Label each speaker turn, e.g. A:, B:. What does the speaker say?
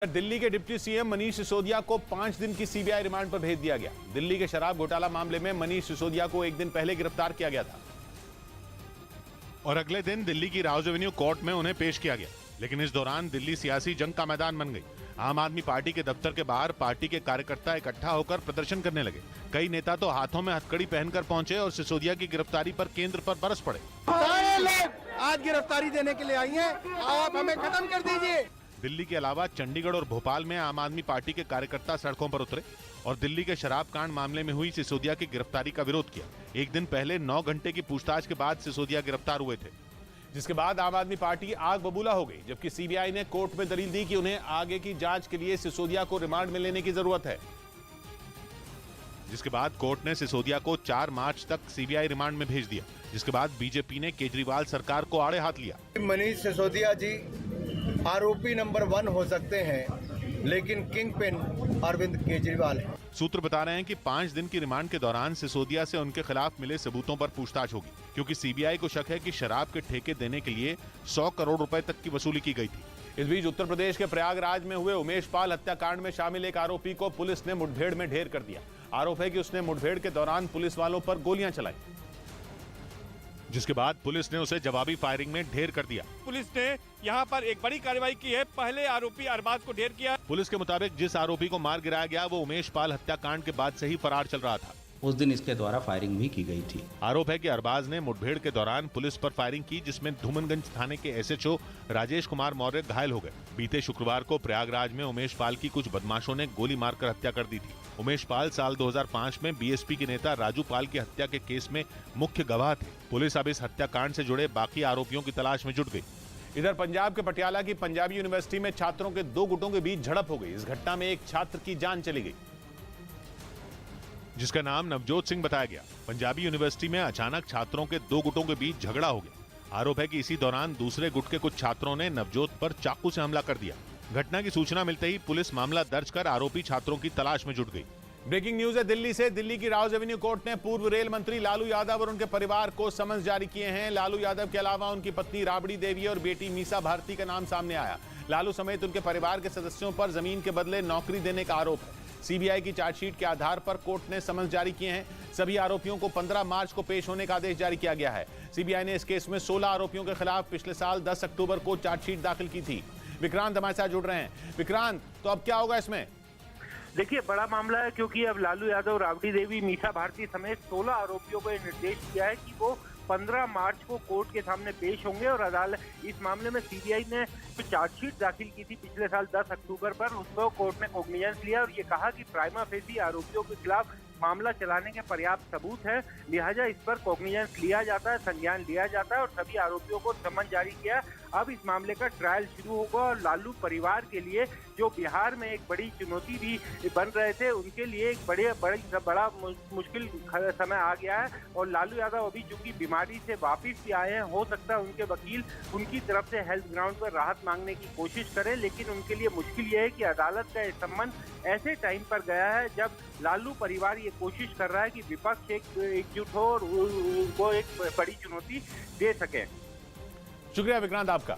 A: दिल्ली के deputy CM Manish Sisodia को 5 दिन की सीबीआई रिमांड पर भेज दिया गया। दिल्ली के शराब घोटाला मामले में मनीष सिसोदिया को एक दिन पहले गिरफ्तार किया गया था और अगले दिन दिल्ली की राउज एवेन्यू कोर्ट में उन्हें पेश किया गया। लेकिन इस दौरान दिल्ली सियासी जंग का मैदान बन गई। आम आदमी पार्टी के दफ्तर के बाहर पार्टी के कार्यकर्ता इकट्ठा होकर प्रदर्शन करने लगे। कई नेता तो हाथों में हथकड़ी पहनकर पहुंचे और सिसोदिया की गिरफ्तारी पर केंद्र पर बरस पड़े।
B: सारे लोग आज गिरफ्तारी देने के लिए आई हैं, आप हमें खत्म कर दीजिए।
A: दिल्ली के अलावा चंडीगढ़ और भोपाल में आम आदमी पार्टी के कार्यकर्ता सड़कों पर उतरे और दिल्ली के शराब कांड मामले में हुई सिसोदिया की गिरफ्तारी का विरोध किया। एक दिन पहले 9 घंटे की पूछताछ के बाद सिसोदिया गिरफ्तार हुए थे, जिसके बाद आम आदमी पार्टी आग बबूला हो गई। जबकि सीबीआई ने कोर्ट में दलील दी कि उन्हें आगे की जांच के लिए सिसोदिया को रिमांड में लेने की जरूरत है, जिसके बाद कोर्ट ने सिसोदिया को 4 मार्च तक सीबीआई रिमांड में भेज दिया। जिसके बाद बीजेपी ने केजरीवाल सरकार को आड़े हाथ लिया।
B: मनीष सिसोदिया जी आरोपी नंबर 1 हो सकते हैं, लेकिन किंग पिन अरविंद केजरीवाल है।
A: सूत्र बता रहे हैं कि 5 दिन की रिमांड के दौरान सिसोदिया से उनके खिलाफ मिले सबूतों पर पूछताछ होगी, क्योंकि सीबीआई को शक है कि शराब के ठेके देने के लिए 100 करोड़ रुपए तक की वसूली की गई थी। इस बीच उत्तर प्रदेश के प्रयागराज में हुए उमेश पाल हत्याकांड में शामिल एक आरोपी को पुलिस ने मुठभेड़ में ढेर कर दिया। आरोप है कि उसने मुठभेड़ के दौरान पुलिस वालों पर गोलियां चलाई, जिसके बाद पुलिस ने उसे जवाबी फायरिंग में ढेर कर दिया।
C: पुलिस ने यहां पर एक बड़ी कार्रवाई की है। पहले आरोपी अरबाज को ढेर किया।
A: पुलिस के मुताबिक जिस आरोपी को मार गिराया गया वो उमेश पाल हत्याकांड के बाद से ही फरार चल रहा था।
D: उस दिन इसके द्वारा फायरिंग भी की गई थी।
A: आरोप है कि अरबाज ने मुठभेड़ के दौरान पुलिस पर फायरिंग की, जिसमें धूमनगंज थाने के एसएचओ राजेश कुमार मौर्य घायल हो गए। बीते शुक्रवार को प्रयागराज में उमेश पाल की कुछ बदमाशों ने गोली मारकर हत्या कर दी थी। उमेश पाल साल 2005 में बीएसपी के नेता राजू पाल की हत्या के केस में मुख्य गवाह थे। पुलिस अब इस हत्याकांड से जुड़े बाकी आरोपियों की तलाश में जुट गई। इधर पंजाब के पटियाला की पंजाबी यूनिवर्सिटी में छात्रों के 2 गुटों के बीच झड़प हो गई। इस घटना में एक छात्र की जान चली गई, जिसका नाम नवजोत सिंह बताया गया। पंजाबी यूनिवर्सिटी में अचानक छात्रों के 2 गुटों के बीच झगड़ा हो गया। आरोप है कि इसी दौरान दूसरे गुट के कुछ छात्रों ने नवजोत पर चाकू से हमला कर दिया। घटना की सूचना मिलते ही पुलिस मामला दर्ज कर आरोपी छात्रों की तलाश में जुट गई। ब्रेकिंग न्यूज है दिल्ली से। दिल्ली की राउज एवेन्यू कोर्ट ने पूर्व रेल मंत्री लालू यादव और उनके परिवार को समन्स जारी किए हैं। लालू यादव के अलावा उनकी पत्नी राबड़ी देवी और बेटी मीसा भारती का नाम सामने आया। लालू समेत उनके परिवार के सदस्यों पर जमीन के बदले नौकरी देने का आरोप है। सीबीआई की चार्जशीट के आधार पर कोर्ट ने समन्स जारी किए हैं। सभी आरोपियों को 15 मार्च को पेश होने का आदेश जारी किया गया है। सीबीआई ने इस केस में 16 आरोपियों के खिलाफ पिछले साल 10 अक्टूबर को चार्जशीट दाखिल की थी। विक्रांत हमारे साथ जुड़ रहे हैं। विक्रांत, तो अब क्या होगा इसमें?
E: देखिए, बड़ा मामला है, क्योंकि अब लालू यादव, राबड़ी देवी, मीसा भारती समेत 16 आरोपियों को यह निर्देश दिया है कि वो 15 मार्च को कोर्ट के सामने पेश होंगे। और अदालत इस मामले में सीबीआई ने चार्जशीट दाखिल की थी पिछले साल 10 अक्टूबर पर, उसको कोर्ट ने कॉग्निजेंस लिया और ये कहा कि प्राइमा फेसी आरोपियों के खिलाफ मामला चलाने के पर्याप्त सबूत है, लिहाजा इस पर कॉग्निजेंस लिया जाता है, संज्ञान लिया जाता है और सभी आरोपियों को समन जारी किया। अब इस मामले का ट्रायल शुरू होगा और लालू परिवार के लिए, जो बिहार में एक बड़ी चुनौती भी बन रहे थे, उनके लिए एक बड़ा मुश्किल समय आ गया है। और लालू यादव अभी चूंकि बीमारी से वापिस भी आए हैं, हो सकता है उनके वकील उनकी तरफ से हेल्थ ग्राउंड पर राहत मांगने की कोशिश करें, लेकिन उनके लिए मुश्किल यह है कि अदालत का यह सम्मन ऐसे टाइम पर गया है जब लालू परिवार ये कोशिश कर रहा है कि विपक्ष एकजुट हो और वो एक बड़ी चुनौती दे सके।
A: शुक्रिया विक्रांत आपका।